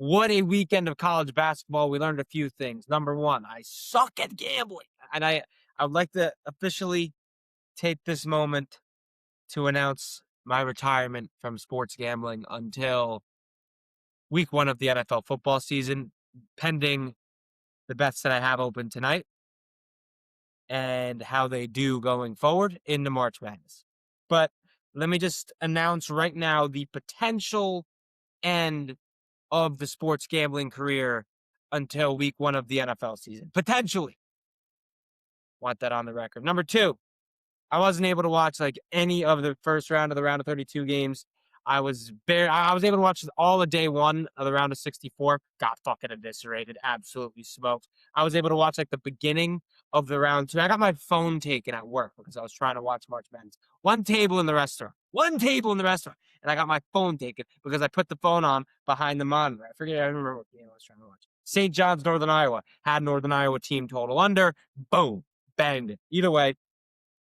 What a weekend of college basketball. We learned a few things. Number one, I suck at gambling. And I would like to officially take this moment to announce my retirement from sports gambling until week one of the NFL football season, pending the bets that I have open tonight and how they do going forward into March Madness. But let me just announce right now the potential end of the sports gambling career until week one of the NFL season. Potentially. Want that on the record. Number two, I wasn't able to watch like any of the first round of the round of 32 games. I was able to watch all of day one of the round of 64. Got fucking eviscerated, absolutely smoked. I was able to watch like the beginning of the round two. I got my phone taken at work because I was trying to watch March Madness. One table in the restaurant. One table in the restaurant. And I got my phone taken because I put the phone on behind the monitor. I remember what game I was trying to watch. St. John's, Northern Iowa. Had Northern Iowa team total under. Boom. Banged it. Either way,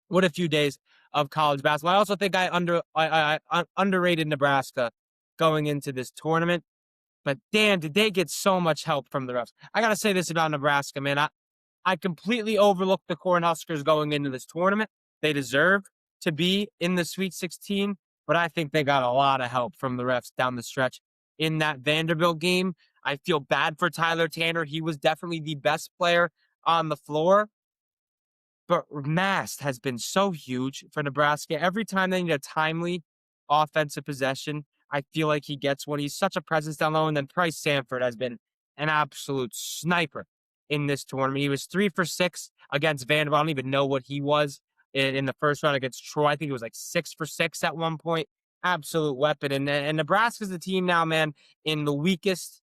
what a few days of college basketball. I also think I underrated Nebraska going into this tournament. But damn, did they get so much help from the refs? I gotta say this about Nebraska, man. I completely overlooked the Cornhuskers going into this tournament. They deserve to be in the Sweet 16, but I think they got a lot of help from the refs down the stretch in that Vanderbilt game. I feel bad for Tyler Tanner. He was definitely the best player on the floor. But Mast has been so huge for Nebraska. Every time they need a timely offensive possession, I feel like he gets one. He's such a presence down low. And then Price Sanford has been an absolute sniper in this tournament. He was 3 for 6 against Vanderbilt. I don't even know what he was in the first round against Troy. I think it was like 6 for 6 at one point. Absolute weapon. And Nebraska's the team now, man, in the weakest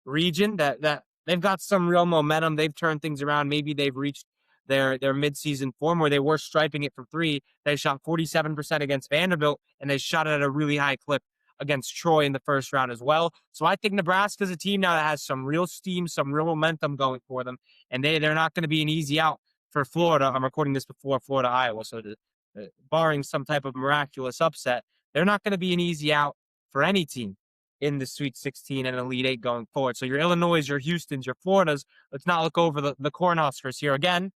region that they've got some real momentum. They've turned things around. Maybe they've reached their midseason form where they were striping it from three. They shot 47% against Vanderbilt, and they shot it at a really high clip against Troy in the first round as well. So I think Nebraska's a team now that has some real steam, some real momentum going for them, and they're not going to be an easy out for Florida. I'm recording this before Florida, Iowa, so barring some type of miraculous upset, they're not going to be an easy out for any team in the Sweet 16 and Elite Eight going forward. So your Illinois, your Houstons, your Floridas, let's not look over the Cornhuskers here again.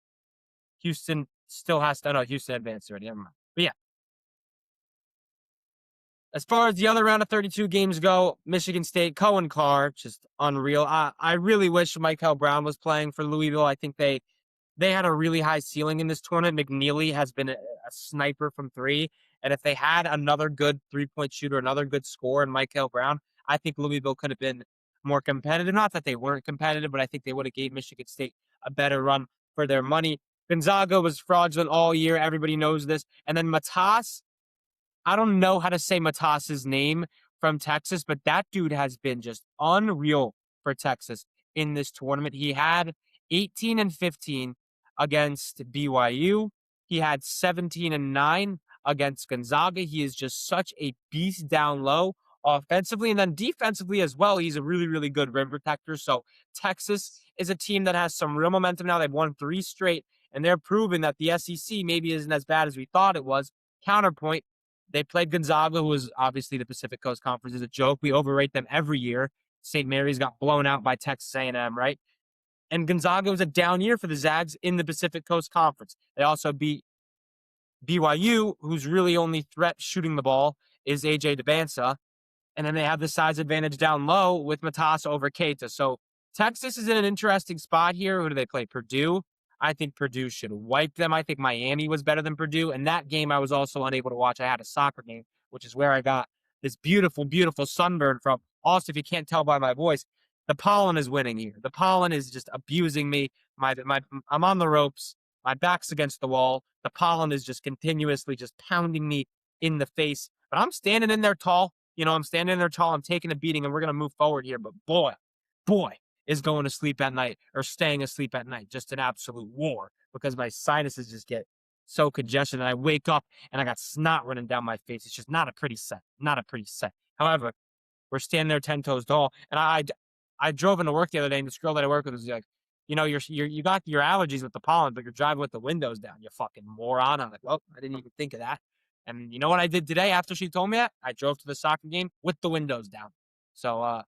Houston still has to. No, Houston advanced already. Never mind. But yeah, as far as the other round of 32 games go, Michigan State, Cohen Carr, just unreal. I really wish Michael Brown was playing for Louisville. I think they had a really high ceiling in this tournament. McNeely has been a sniper from three. And if they had another good three-point shooter, another good scorer in Michael Brown, I think Louisville could have been more competitive. Not that they weren't competitive, but I think they would have gave Michigan State a better run for their money. Gonzaga was fraudulent all year. Everybody knows this. And then Matas, I don't know how to say Matas's name from Texas, but that dude has been just unreal for Texas in this tournament. He had 18 and 15 against BYU. He had 17 and 9 against Gonzaga. He is just such a beast down low offensively, and then defensively as well. He's a really, really good rim protector. So Texas is a team that has some real momentum now. They've won 3 straight, and they're proving that the SEC maybe isn't as bad as we thought it was. Counterpoint, they played Gonzaga, who was obviously the Pacific Coast Conference is a joke. We overrate them every year. St. Mary's got blown out by Texas A&M, right? And Gonzaga was a down year for the Zags in the Pacific Coast Conference. They also beat BYU, whose really only threat shooting the ball is AJ DeBansa. And then they have the size advantage down low with Matas over Keita. So Texas is in an interesting spot here. Who do they play? Purdue. I think Purdue should wipe them. I think Miami was better than Purdue. And that game I was also unable to watch. I had a soccer game, which is where I got this beautiful, beautiful sunburn from. Also, if you can't tell by my voice, the pollen is winning here. The pollen is just abusing me. I'm on the ropes. My back's against the wall. The pollen is just continuously just pounding me in the face. But I'm standing in there tall. I'm standing in there tall. I'm taking a beating, and we're going to move forward here. But boy, is going to sleep at night or staying asleep at night just an absolute war because my sinuses just get so congested. And I wake up and I got snot running down my face. It's just not a pretty sight. Not a pretty sight. However, we're standing there 10 toes tall. And I drove into work the other day, and this girl that I work with was like, you got your allergies with the pollen, but you're driving with the windows down. You fucking moron. I'm like, well, I didn't even think of that. And you know what I did today after she told me that? I drove to the soccer game with the windows down. So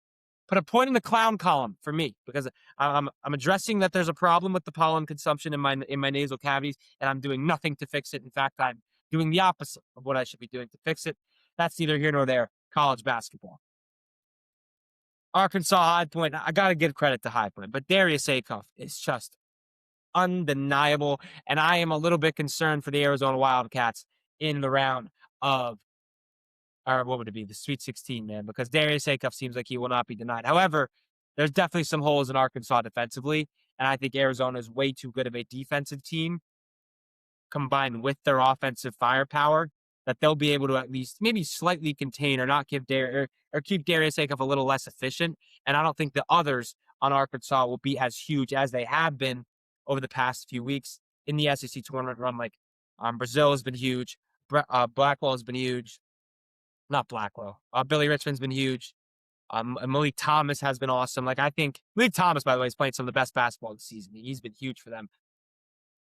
put a point in the clown column for me because I'm addressing that there's a problem with the pollen consumption in my nasal cavities, and I'm doing nothing to fix it. In fact, I'm doing the opposite of what I should be doing to fix it. That's neither here nor there. College basketball. Arkansas High Point. I got to give credit to High Point, but Darius Acuff is just undeniable, and I am a little bit concerned for the Arizona Wildcats in the round of, or what would it be, the Sweet 16, man, because Darius Acuff seems like he will not be denied. However, there's definitely some holes in Arkansas defensively, and I think Arizona is way too good of a defensive team combined with their offensive firepower that they'll be able to at least maybe slightly contain or not give or keep Darius Acuff a little less efficient. And I don't think the others on Arkansas will be as huge as they have been over the past few weeks in the SEC tournament run. Like Brazil has been huge. Blackwell has been huge. Not Blackwell. Billy Richmond's been huge. Malik Thomas has been awesome. Like I think Malik Thomas, by the way, is playing some of the best basketball this season. He's been huge for them.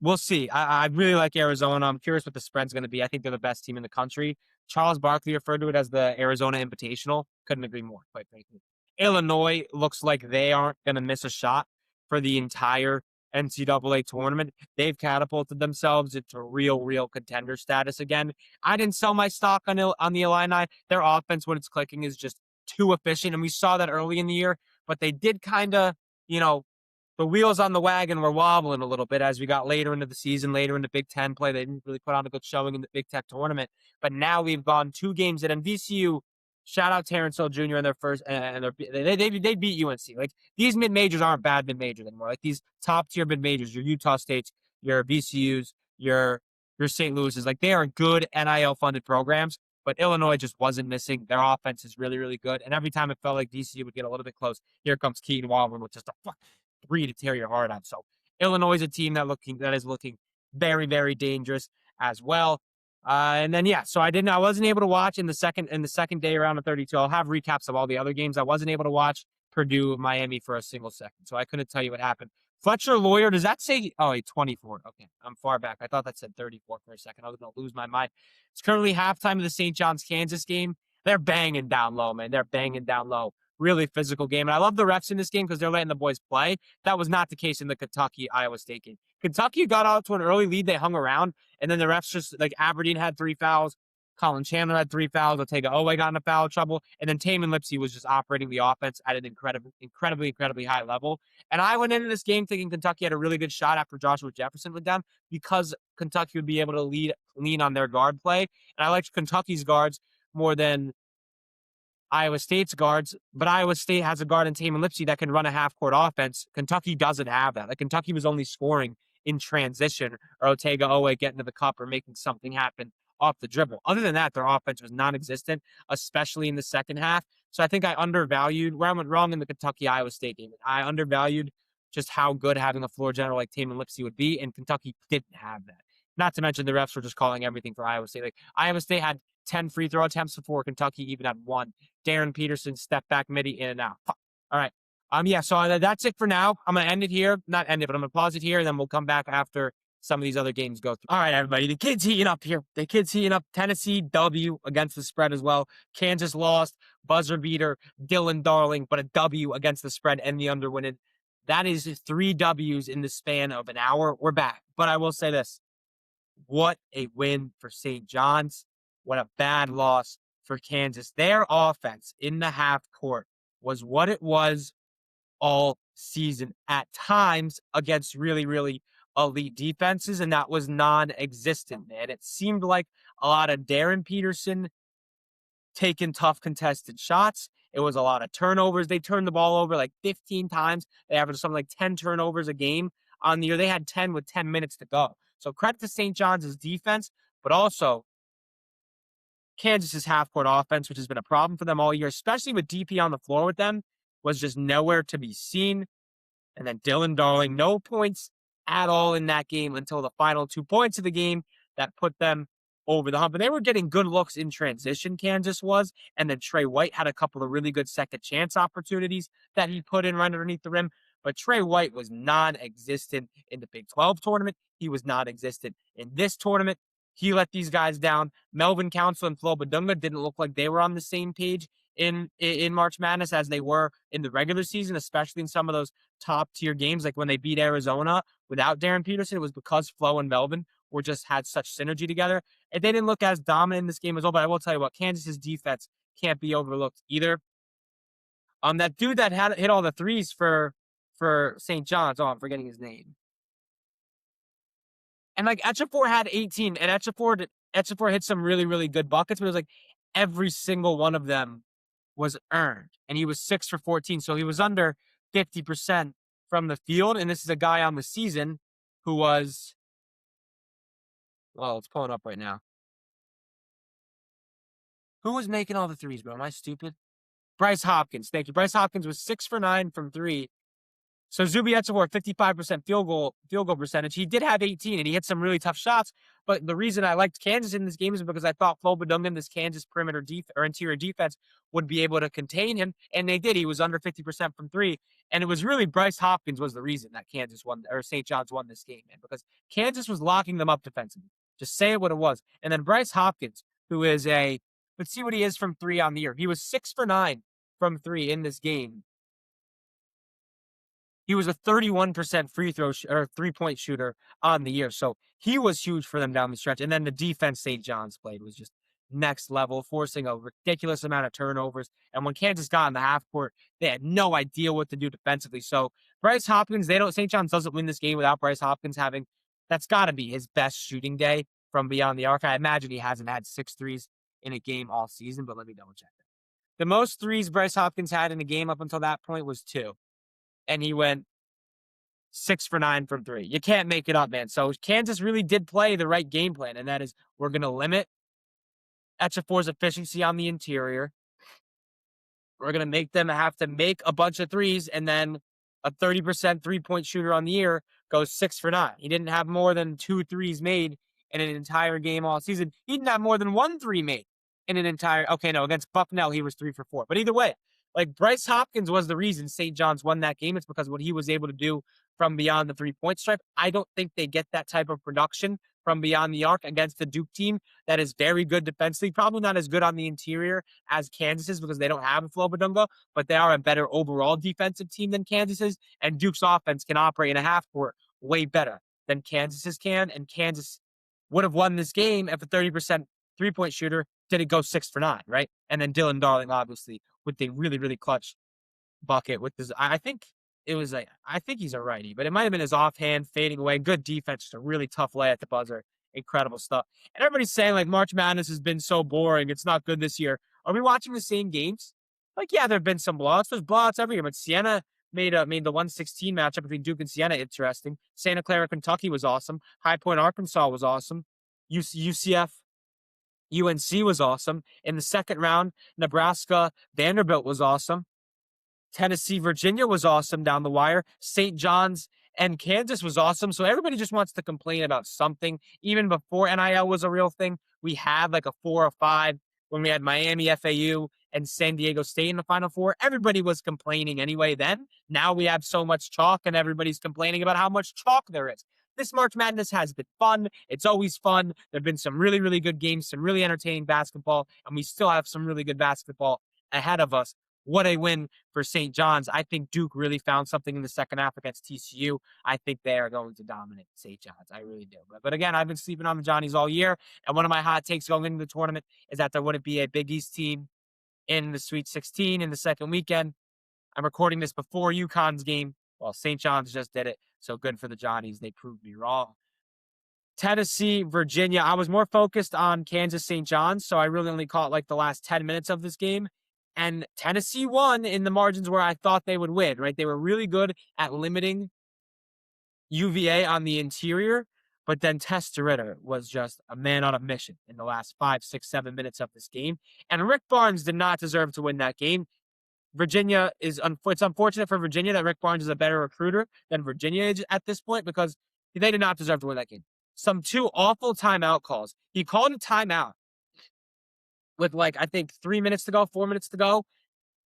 We'll see. I really like Arizona. I'm curious what the spread's going to be. I think they're the best team in the country. Charles Barkley referred to it as the Arizona Invitational. Couldn't agree more, quite frankly. Illinois looks like they aren't going to miss a shot for the entire NCAA tournament. They've catapulted themselves into real contender status again. I didn't sell my stock on the Illini. Their offense, when it's clicking, is just too efficient, and we saw that early in the year. But they did kind of, the wheels on the wagon were wobbling a little bit as we got later into the season, later into Big Ten play. They didn't really put on a good showing in the Big Ten tournament. But now we've gone 2 games at VCU. Shout out Terrence Hill Jr. in their first, and they beat UNC. Like these mid majors aren't bad mid majors anymore. Like these top tier mid majors, your Utah States, your VCU's, your St. Louis's, like they are good NIL funded programs. But Illinois just wasn't missing. Their offense is really good. And every time it felt like VCU would get a little bit close, here comes Keaton Wahlberg with just a 3 to tear your heart out. So Illinois is a team that is looking very dangerous as well. And then so I wasn't able to watch in the second day around the 32. I'll have recaps of all the other games. I wasn't able to watch Purdue Miami for a single second, so I couldn't tell you what happened. Fletcher Lawyer, does that say 24? Okay, I'm far back. I thought that said 34 for a second. I was gonna lose my mind. It's currently halftime of the St. John's Kansas game. They're banging down low, man. They're banging down low. Really physical game. And I love the refs in this game because they're letting the boys play. That was not the case in the Kentucky-Iowa State game. Kentucky got out to an early lead. They hung around. And then the refs just, like, Aberdeen had 3 fouls. Colin Chandler had 3 fouls. Otega Owe got into foul trouble. And then Taman Lipsey was just operating the offense at an incredibly high level. And I went into this game thinking Kentucky had a really good shot after Joshua Jefferson went down because Kentucky would be able to lean on their guard play. And I liked Kentucky's guards more than Iowa State's guards, but Iowa State has a guard in Taman Lipsey that can run a half-court offense. Kentucky doesn't have that. Like Kentucky was only scoring in transition or Otega Owe getting to the cup or making something happen off the dribble. Other than that, their offense was non-existent, especially in the second half. So I think I undervalued where I went wrong in the Kentucky-Iowa State game. I undervalued just how good having a floor general like Taman Lipsey would be, and Kentucky didn't have that. Not to mention the refs were just calling everything for Iowa State. Like Iowa State had 10 free throw attempts before Kentucky even had 1. Darren Peterson, step back midi, in and out. All right. So that's it for now. I'm going to end it here. Not end it, but I'm going to pause it here, and then we'll come back after some of these other games go through. All right, everybody. The kids heating up here. The kids heating up. Tennessee W against the spread as well. Kansas lost. Buzzer beater. Dylan Darling, but a W against the spread and the under winning. That is 3 W's in the span of an hour. We're back. But I will say this. What a win for St. John's. What a bad loss for Kansas. Their offense in the half court was what it was all season at times against really elite defenses, and that was non-existent, man. It seemed like a lot of Darren Peterson taking tough contested shots. It was a lot of turnovers. They turned the ball over like 15 times. They averaged something like 10 turnovers a game on the year. They had 10 with 10 minutes to go. So credit to St. John's defense, but also Kansas's half-court offense, which has been a problem for them all year, especially with DP on the floor with them, was just nowhere to be seen. And then Dylan Darling, no points at all in that game until the final 2 points of the game that put them over the hump. And they were getting good looks in transition, Kansas was. And then Trey White had a couple of really good second chance opportunities that he put in right underneath the rim. But Trey White was non-existent in the Big 12 tournament. He was non-existent in this tournament. He let these guys down. Melvin Council and Flo Badunga didn't look like they were on the same page in March Madness as they were in the regular season, especially in some of those top tier games, like when they beat Arizona without Darren Peterson. It was because Flo and Melvin were just had such synergy together. And they didn't look as dominant in this game as well. But I will tell you what, Kansas's defense can't be overlooked either. That dude that had hit all the threes for St. John's. Oh, I'm forgetting his name. And like Etchafor had 18, and Etchafor hit some really, really good buckets, but it was like every single one of them was earned. And he was 6 for 14. So he was under 50% from the field. And this is a guy on the season who was, well, it's pulling up right now. Who was making all the threes, bro? Am I stupid? Bryce Hopkins. Thank you. Bryce Hopkins was 6 for 9 from three. So Zuby Etchafor, 55% field goal percentage. He did have 18, and he hit some really tough shots. But the reason I liked Kansas in this game is because I thought Flo Badungan, this Kansas perimeter or interior defense, would be able to contain him, and they did. He was under 50% from three, and it was really Bryce Hopkins was the reason that Kansas won, or St. John's won this game, man, because Kansas was locking them up defensively. Just say it what it was. And then Bryce Hopkins, who is let's see what he is from three on the year. He was 6 for 9 from three in this game. He was a 31% free throw or 3-point shooter on the year. So he was huge for them down the stretch. And then the defense St. John's played was just next level, forcing a ridiculous amount of turnovers. And when Kansas got in the half court, they had no idea what to do defensively. So Bryce Hopkins, St. John's doesn't win this game without Bryce Hopkins that's got to be his best shooting day from beyond the arc. I imagine he hasn't had 6 threes in a game all season, but let me double check that. The most threes Bryce Hopkins had in a game up until that point was 2. And he went 6 for 9 from three. You can't make it up, man. So Kansas really did play the right game plan, and that is we're going to limit Etchafor's efficiency on the interior. We're going to make them have to make a bunch of threes, and then a 30% 3-point shooter on the year goes 6 for 9. He didn't have more than 2 threes made in an entire game all season. He didn't have more than 1 3 made in an entire. Okay, no, against Bucknell, he was 3 for 4. But either way, like Bryce Hopkins was the reason St. John's won that game. It's because what he was able to do from beyond the 3-point stripe. I don't think they get that type of production from beyond the arc against the Duke team that is very good defensively. Probably not as good on the interior as Kansas is because they don't have a Flo Badunga, but they are a better overall defensive team than Kansas is. And Duke's offense can operate in a half court way better than Kansas's can. And Kansas would have won this game if a 30% 3-point shooter didn't go 6 for 9, right? And then Dylan Darling, obviously, with the really, really clutch bucket with this. I think he's a righty, but it might have been his offhand fading away. Good defense, just a really tough lay at the buzzer. Incredible stuff. And everybody's saying like March Madness has been so boring. It's not good this year. Are we watching the same games? Like, yeah, there have been some blowouts. There's blowouts every year, but Siena made the 116 matchup between Duke and Siena interesting. Santa Clara, Kentucky was awesome. High Point, Arkansas was awesome. UCF, UNC was awesome. In the second round, Nebraska, Vanderbilt was awesome. Tennessee, Virginia was awesome down the wire. St. John's and Kansas was awesome. So everybody just wants to complain about something. Even before NIL was a real thing, we had like a 4 or 5 when we had Miami, FAU, and San Diego State in the Final Four. Everybody was complaining anyway then. Now we have so much chalk and everybody's complaining about how much chalk there is. This March Madness has been fun. It's always fun. There have been some really, really good games, some really entertaining basketball, and we still have some really good basketball ahead of us. What a win for St. John's. I think Duke really found something in the second half against TCU. I think they are going to dominate St. John's. I really do. But again, I've been sleeping on the Johnnies all year. And one of my hot takes going into the tournament is that there wouldn't be a Big East team in the Sweet 16 in the second weekend. I'm recording this before UConn's game. Well, St. John's just did it. So good for the Johnnies. They proved me wrong. Tennessee, Virginia. I was more focused on Kansas, St. John's. So I really only caught like the last 10 minutes of this game. And Tennessee won in the margins where I thought they would win, right? They were really good at limiting UVA on the interior, but then Testerita was just a man on a mission in the last 5, 6, 7 minutes of this game. And Rick Barnes did not deserve to win that game. Virginia it's unfortunate for Virginia that Rick Barnes is a better recruiter than Virginia is at this point because they did not deserve to win that game. Some 2 awful timeout calls. He called a timeout with like, I think 3 minutes to go, 4 minutes to go.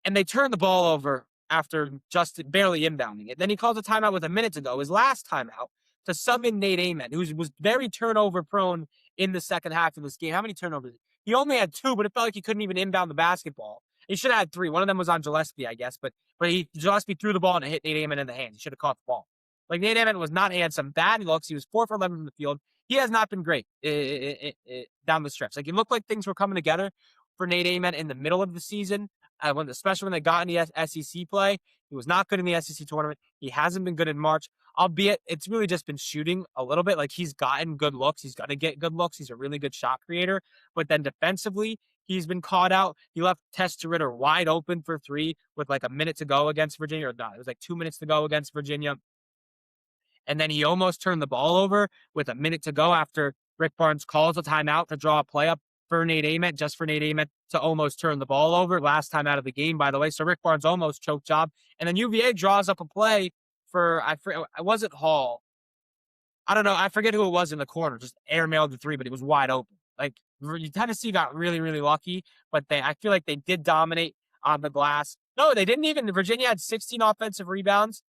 And they turned the ball over after just barely inbounding it. Then he calls a timeout with a minute to go, his last timeout, to sub in Nate Amen, who was very turnover prone in the second half of this game. How many turnovers? He only had 2, but it felt like he couldn't even inbound the basketball. He should have had 3. One of them was on Gillespie, I guess, but Gillespie threw the ball and it hit Nate Amon in the hands. He should have caught the ball. Like, Nate Amon was not, he had some bad looks. He was 4 for 11 from the field. He has not been great down the stretch. Like, it looked like things were coming together for Nate Amon in the middle of the season, especially when they got in the SEC play. He was not good in the SEC tournament. He hasn't been good in March, albeit it's really just been shooting a little bit. Like, he's gotten good looks. He's going to get good looks. He's a really good shot creator. But then defensively, he's been caught out. He left Ritter wide open for 3 with like a minute to go against Virginia. Or not, it was like 2 minutes to go against Virginia. And then he almost turned the ball over with a minute to go after Rick Barnes calls a timeout to draw a play up for Nate Amon, just for Nate Amon to almost turn the ball over. Last time out of the game, by the way. So Rick Barnes almost choked job. And then UVA draws up a play for, I wasn't Hall. I don't know. I forget who it was in the corner. Just airmailed the 3, but it was wide open. Like, Tennessee got really, really lucky, but I feel like they did dominate on the glass. No, they didn't even. Virginia had 16 offensive rebounds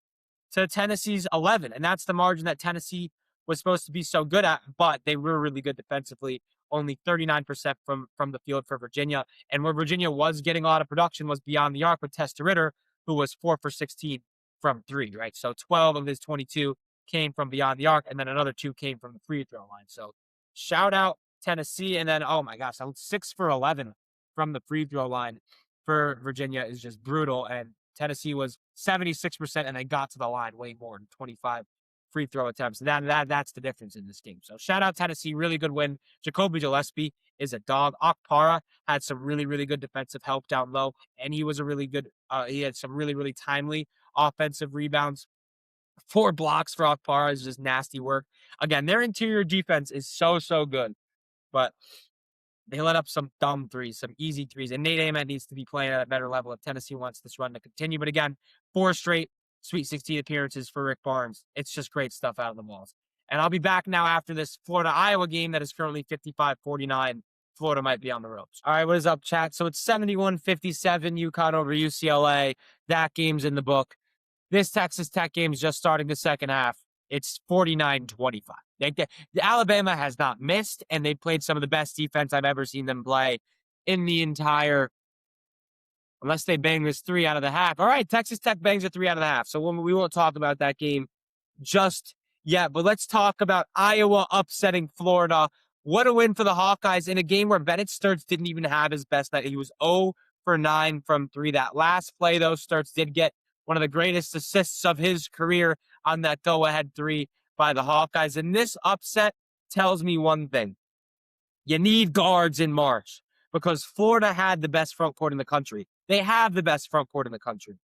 to Tennessee's 11. And that's the margin that Tennessee was supposed to be so good at, but they were really good defensively. Only 39% from the field for Virginia. And where Virginia was getting a lot of production was beyond the arc with Ritter, who was 4 for 16 from 3, right? So 12 of his 22 came from beyond the arc, and then another 2 came from the free throw line. So shout out Tennessee. And then, oh my gosh, 6 for 11 from the free throw line for Virginia is just brutal. And Tennessee was 76%, and they got to the line way more than 25 free throw attempts. That's the difference in this game. So shout out Tennessee, really good win. Jacoby Gillespie is a dog. Okpara had some really, really good defensive help down low, and he was a really good, he had some really, really timely offensive rebounds. 4 blocks for Okpara is just nasty work. Again, their interior defense is so, so good, but they let up some dumb 3s, some easy 3s, and Nate Amon needs to be playing at a better level if Tennessee wants this run to continue. But again, 4 straight Sweet 16 appearances for Rick Barnes. It's just great stuff out of the walls. And I'll be back now after this Florida-Iowa game that is currently 55-49. Florida might be on the ropes. All right, what is up, chat? So it's 71-57, UConn over UCLA. That game's in the book. This Texas Tech game is just starting the second half. It's 49-25. The Alabama has not missed, and they played some of the best defense I've ever seen them play in the entire, unless they bang this 3 out of the half. All right, Texas Tech bangs a 3 out of the half. So we won't talk about that game just yet, but let's talk about Iowa upsetting Florida. What a win for the Hawkeyes in a game where Bennett Sturts didn't even have his best night. He was 0 for 9 from 3. That last play, though, Sturts did get one of the greatest assists of his career on that go-ahead 3 by the Hawkeyes. And this upset tells me one thing. You need guards in March because Florida had the best front court in the country. They have the best front court in the country.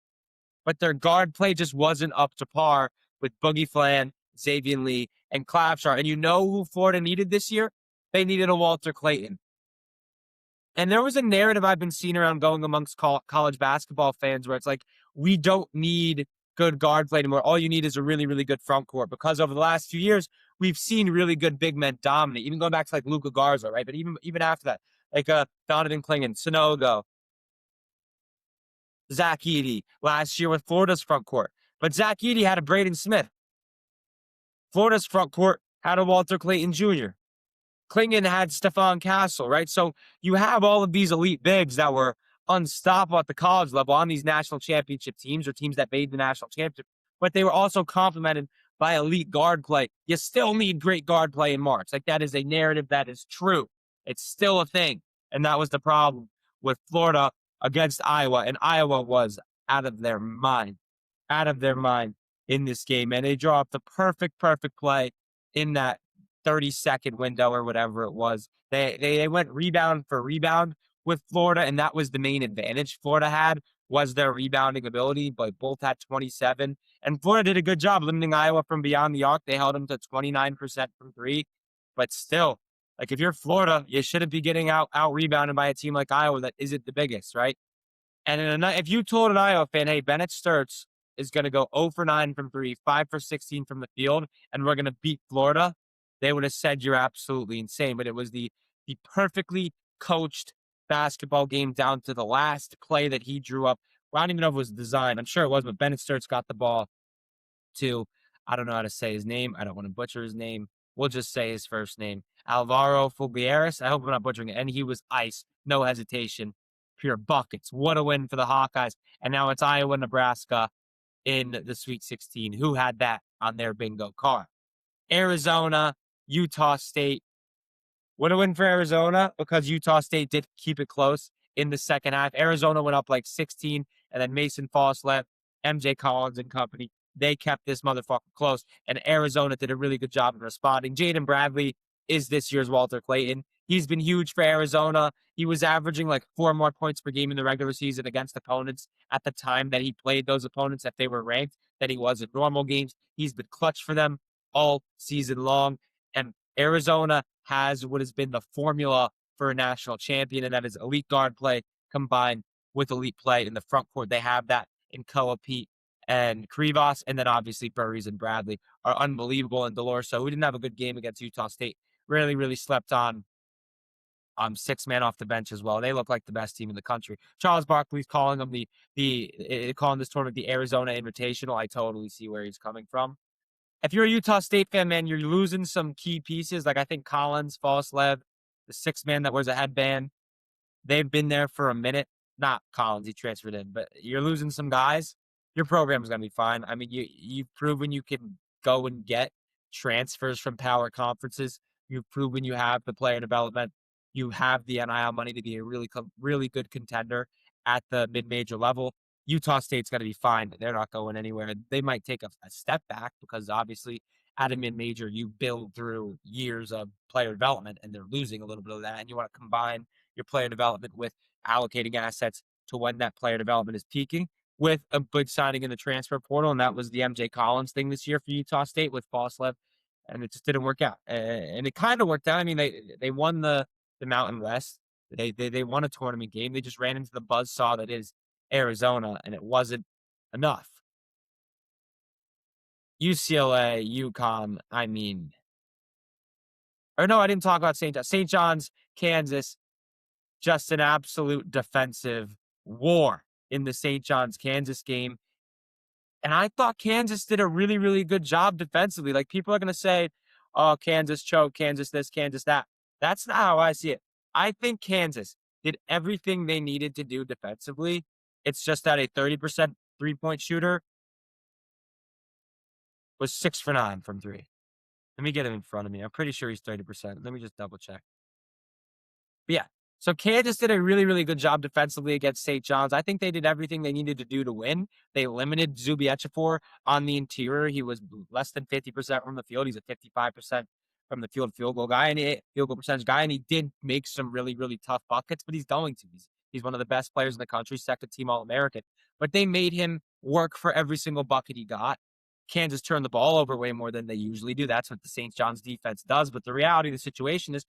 But their guard play just wasn't up to par with Boogie Flan, Xavier Lee, and Clapshar. And you know who Florida needed this year? They needed a Walter Clayton. And there was a narrative I've been seeing around going amongst college basketball fans where it's like, we don't need good guard play anymore. All you need is a really, really good front court. Because over the last few years, we've seen really good big men dominate, even going back to like Luka Garza, right? But even after that, like Donovan Clingan, Sonogo, Zach Edey last year with Florida's front court. But Zach Edey had a Braden Smith. Florida's front court had a Walter Clayton Jr. Clingan had Stephon Castle, right? So you have all of these elite bigs that were unstoppable at the college level on these national championship teams or teams that made the national championship, but they were also complemented by elite guard play. You still need great guard play in March. Like, that is a narrative that is true. It's still a thing. And that was the problem with Florida against Iowa. And Iowa was out of their mind in this game. And they draw up the perfect play in that 30-second window or whatever it was. They went rebound for rebound with Florida, and that was the main advantage Florida had was their rebounding ability, but both had 27. And Florida did a good job limiting Iowa from beyond the arc. They held them to 29% from 3. But still, like, if you're Florida, you shouldn't be getting out rebounded by a team like Iowa that isn't the biggest, right? And if you told an Iowa fan, hey, Bennett Sturts is going to go 0 for 9 from 3, 5 for 16 from the field, and we're going to beat Florida, they would have said you're absolutely insane. But it was the perfectly coached basketball game down to the last play that he drew up. Well, I don't even know if it was designed. I'm sure it was, but Bennett Sturts got the ball to, I don't know how to say his name. I don't want to butcher his name. We'll just say his first name. Alvaro Figueres. I hope I'm not butchering it. And he was ice. No hesitation. pure buckets. What a win for the Hawkeyes. And now it's Iowa, Nebraska in the Sweet 16. Who had that on their bingo card? Arizona, Utah State. What a win for Arizona because Utah State did keep it close in the second half. Arizona went up like 16, and then Mason Foss left, MJ Collins and company. They kept this motherfucker close, and Arizona did a really good job in responding. Jaden Bradley is this year's Walter Clayton. He's been huge for Arizona. He was averaging like 4 more points per game in the regular season against opponents at the time that he played those opponents if they were ranked than he was in normal games. He's been clutch for them all season long. And Arizona has what has been the formula for a national champion, and that is elite guard play combined with elite play in the front court. They have that in Koa Pete and Krivas, and then obviously Burries and Bradley are unbelievable. And Delorso, who didn't have a good game against Utah State, really slept on 6-man off the bench as well. They look like the best team in the country. Charles Barkley's calling them calling this tournament the Arizona Invitational. I totally see where he's coming from. If you're a Utah State fan, man, you're losing some key pieces. Like I think Collins, Fosslev, the 6-man that wears a headband, they've been there for a minute. Not Collins, he transferred in, but you're losing some guys. Your program's gonna be fine. I mean, you've proven you can go and get transfers from power conferences. You've proven you have the player development. You have the NIL money to be a really good contender at the mid-major level. Utah State's going to be fine. They're not going anywhere. They might take a step back because obviously at a mid-major, you build through years of player development, and they're losing a little bit of that. And you want to combine your player development with allocating assets to when that player development is peaking with a good signing in the transfer portal. And that was the MJ Collins thing this year for Utah State with Fosslev. And it just didn't work out. And it kind of worked out. I mean, they won the Mountain West. They won a tournament game. They just ran into the buzzsaw that is Arizona, and it wasn't enough. UCLA, UConn, I mean, or no, I didn't talk about St. John's. St. John's, Kansas, just an absolute defensive war in the St. John's, Kansas game. And I thought Kansas did a really good job defensively. Like people are going to say, oh, Kansas choked, Kansas this, Kansas that. That's not how I see it. I think Kansas did everything they needed to do defensively. It's just that a 30% three-point shooter was 6 for 9 from 3. Let me get him in front of me. I'm pretty sure he's 30%. Let me just double check. But yeah, so Kansas did a really good job defensively against St. John's. I think they did everything they needed to do to win. They limited Zuby Ejiofor on the interior. He was less than 50% from the field. He's a 55% from the field goal guy and field goal percentage guy, and he did make some really tough buckets, but he's going to. He's one of the best players in the country, second team All-American. But they made him work for every single bucket he got. Kansas turned the ball over way more than they usually do. That's what the St. John's defense does. But the reality of the situation is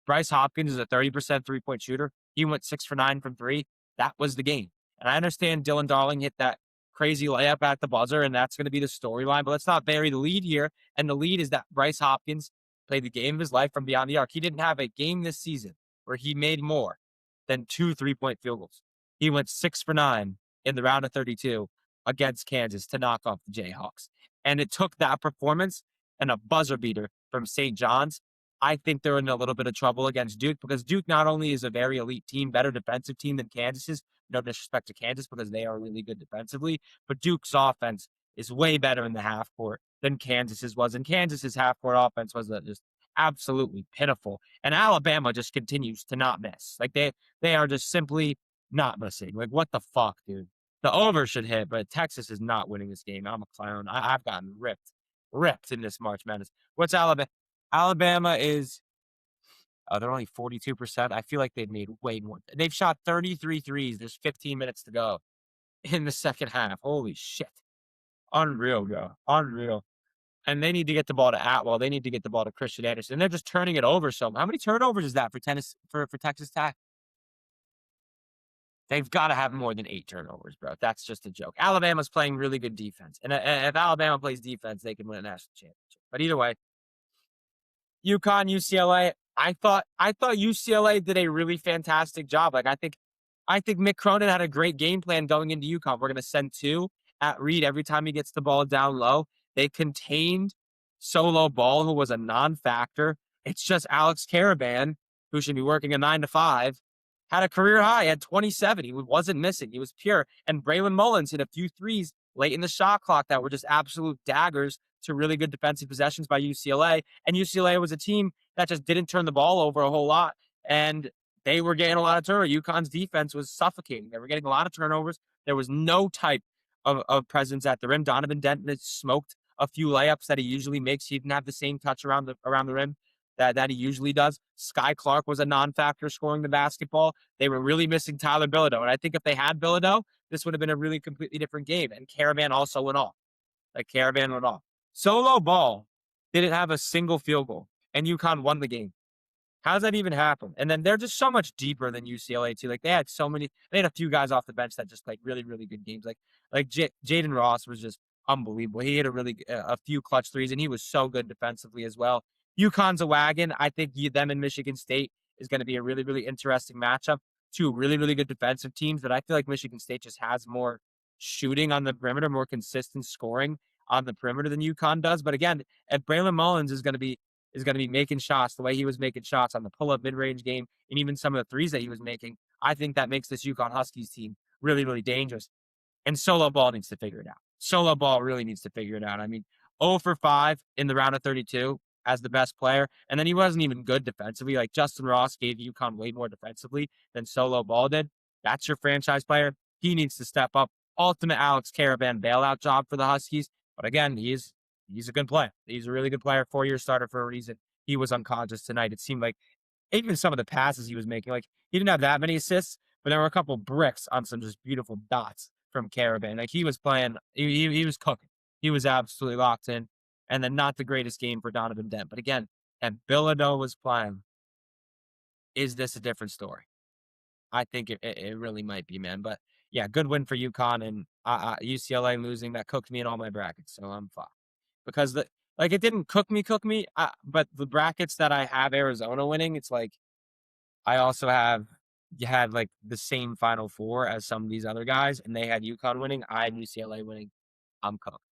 Bryce Hopkins is a 30% three-point shooter. He went 6 for 9 from 3. That was the game. And I understand Dylan Darling hit that crazy layup at the buzzer, and that's going to be the storyline. But let's not bury the lead here. And the lead is that Bryce Hopkins played the game of his life from beyond the arc. He didn't have a game this season where he made more than 2 3-point field goals. He went 6 for 9 in the round of 32 against Kansas to knock off the Jayhawks. And it took that performance and a buzzer beater from St. John's. I think they're in a little bit of trouble against Duke because Duke not only is a very elite team, better defensive team than Kansas is, no disrespect to Kansas because they are really good defensively, but Duke's offense is way better in the half court than Kansas's was. And Kansas's half court offense was just absolutely pitiful. And Alabama just continues to not miss. Like they are just simply not missing. Like what the fuck, dude? The over should hit, but Texas is not winning this game. I'm a clown. I've gotten ripped in this March Madness. What's Alabama? Alabama is, they're only 42%. I feel like they've made way more. They've shot 33 threes. There's 15 minutes to go in the second half. Holy shit. Unreal, bro. Unreal. And they need to get the ball to Atwell. They need to get the ball to Christian Anderson. They're just turning it over. So how many turnovers is that for Texas Tech? They've got to have more than 8 turnovers, bro. That's just a joke. Alabama's playing really good defense. And if Alabama plays defense, they can win a national championship. But either way, UConn, UCLA. I thought UCLA did a really fantastic job. Like I think Mick Cronin had a great game plan going into UConn. We're gonna send 2 at Reed every time he gets the ball down low. They contained Solo Ball, who was a non-factor. It's just Alex Caravan, who should be working a 9 to 5, had a career high, had 27. He wasn't missing. He was pure. And Braylon Mullins hit a few threes late in the shot clock that were just absolute daggers to really good defensive possessions by UCLA. And UCLA was a team that just didn't turn the ball over a whole lot. And they were getting a lot of turnovers. UConn's defense was suffocating. They were getting a lot of turnovers. There was no type of presence at the rim. Donovan Denton had smoked a few layups that he usually makes. He didn't have the same touch around the rim that he usually does. Sky Clark was a non-factor scoring the basketball. They were really missing Tyler Bilodeau. And I think if they had Bilodeau, this would have been a really completely different game. And Caravan also went off. Caravan went off. Solo Ball didn't have a single field goal, and UConn won the game. How does that even happen? And then they're just so much deeper than UCLA too. Like they had a few guys off the bench that just played really, really good games. Jaden Ross was just unbelievable. He hit a few clutch threes, and he was so good defensively as well. UConn's a wagon. I think them and Michigan State is going to be a really, really interesting matchup. Two really, really good defensive teams, but I feel like Michigan State just has more shooting on the perimeter, more consistent scoring on the perimeter than UConn does. But again, if Braylon Mullins is going to be making shots the way he was making shots on the pull-up mid-range game and even some of the threes that he was making, I think that makes this UConn Huskies team really, really dangerous. And Solo Ball needs to figure it out. Solo Ball really needs to figure it out. I mean, 0 for 5 in the round of 32 as the best player. And then he wasn't even good defensively. Like Justin Ross gave UConn way more defensively than Solo Ball did. That's your franchise player. He needs to step up. Ultimate Alex Caravan bailout job for the Huskies. But again, he's a good player. He's a really good player, 4-year starter for a reason. He was unconscious tonight. It seemed like even some of the passes he was making, like he didn't have that many assists, but there were a couple bricks on some just beautiful dots from Caravan. Like he was playing, he was cooking. He was absolutely locked in. And then not the greatest game for Donovan Dent. But again, and Bilodeau was playing. Is this a different story? I think it really might be, man. But yeah, good win for UConn and UCLA losing. That cooked me in all my brackets, so I'm fine. Because it didn't cook me, but the brackets that I have Arizona winning, it's like I also had like the same Final Four as some of these other guys, and they had UConn winning. I had UCLA winning. I'm cooked.